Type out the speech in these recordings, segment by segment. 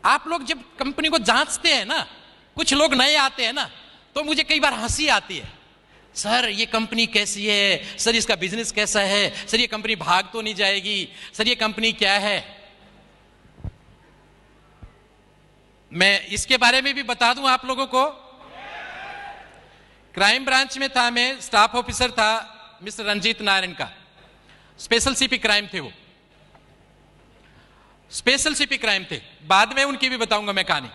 आप लोग जब कंपनी को जांचते हैं ना, कुछ लोग नए आते हैं ना, तो मुझे कई बार हंसी आती है, सर ये कंपनी कैसी है, सर इसका बिजनेस कैसा है, सर ये कंपनी भाग तो नहीं जाएगी, सर ये कंपनी क्या है। मैं इसके बारे में भी बता दूं आप लोगों को। क्राइम ब्रांच में था, मैं स्टाफ ऑफिसर था मिस्टर रंजीत नारायण का, स्पेशल सीपी क्राइम थे वो, स्पेशल सीपी क्राइम थे। बाद में उनकी भी बताऊंगा मैं कहानी।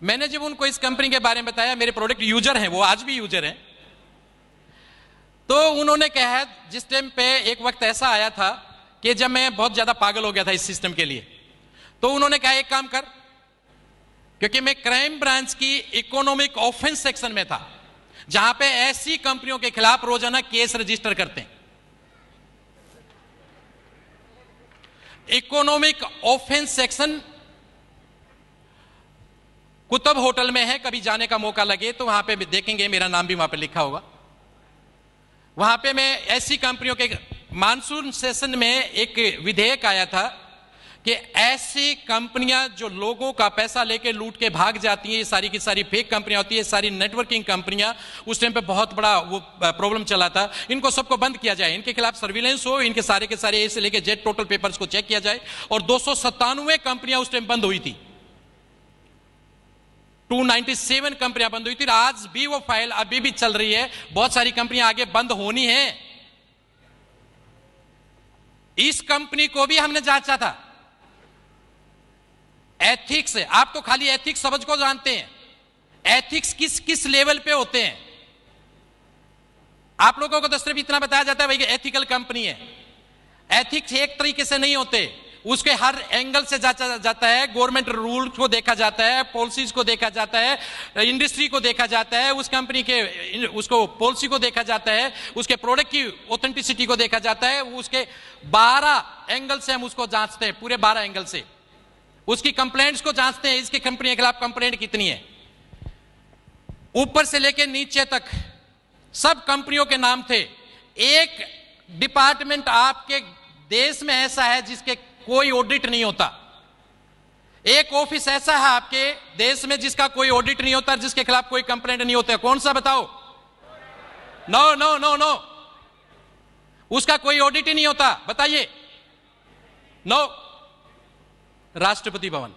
मैंने जब उनको इस कंपनी के बारे में बताया, मेरे प्रोडक्ट यूजर हैं वो, आज भी यूजर हैं, तो उन्होंने कहा, जिस टाइम पे एक वक्त ऐसा आया था कि जब मैं बहुत ज्यादा पागल हो गया था इस सिस्टम के लिए, तो उन्होंने कहा एक काम कर, क्योंकि मैं क्राइम ब्रांच की इकोनॉमिक ऑफेंस सेक्शन में था, जहां पे ऐसी कंपनियों के खिलाफ रोजाना केस रजिस्टर करते हैं। Economic offence section Qutub hotel में है, कभी जाने का मौका लगे तो वहां पे देखेंगे, मेरा नाम भी वहां पे लिखा होगा। वहां पे मैं ऐसी कंपनियों के, मानसून सेशन में एक विधेयक आया था कि ऐसी कंपनियां जो लोगों का पैसा लेके लूट के भाग जाती हैं, ये सारी की सारी फेक कंपनियां होती है, सारी नेटवर्किंग कंपनियां, उस टाइम पे बहुत बड़ा वो प्रॉब्लम चला था, इनको सबको बंद किया जाए, इनके खिलाफ सर्विलेंस हो, इनके सारे के सारे ए से लेके जेड टोटल पेपर्स को चेक किया जाए। और 297 कंपनियां उस टाइम बंद हुई थी, 297 कंपनियां बंद हुई थी। आज भी वो फाइल अभी भी चल रही है, बहुत सारी कंपनियां आगे बंद होनी है। इस कंपनी को भी हमने जांचा था, एथिक्स है, आप तो खाली एथिक्स समझ को जानते हैं, एथिक्स किस किस लेवल पे होते हैं। आप लोगों को तो सिर्फ इतना बताया जाता है भाई कि एथिकल कंपनी है। एथिक्स एक तरीके से नहीं होते, उसके हर एंगल से जांचा जाता है, गवर्नमेंट रूल को देखा जाता है, पॉलिसीज को देखा जाता है, इंडस्ट्री को देखा जाता है, उस कंपनी के उसको पॉलिसी को देखा जाता है, उसके प्रोडक्ट की ऑथेंटिसिटी को देखा जाता है, उसके 12 एंगल से हम उसको जांचते हैं, पूरे 12 एंगल से उसकी कंप्लेंट्स को जांचते हैं, इसकी कंपनी के खिलाफ कंप्लेंट कितनी है, ऊपर से लेकर नीचे तक सब कंपनियों के नाम थे। एक डिपार्टमेंट आपके देश में ऐसा है जिसके कोई ऑडिट नहीं होता, एक ऑफिस ऐसा है आपके देश में जिसका कोई ऑडिट नहीं होता, जिसके खिलाफ कोई कंप्लेंट नहीं होता। कौन सा बताओ? नो नो नो नो, उसका कोई ऑडिट ही नहीं होता, बताइए। नो, राष्ट्रपति भवन।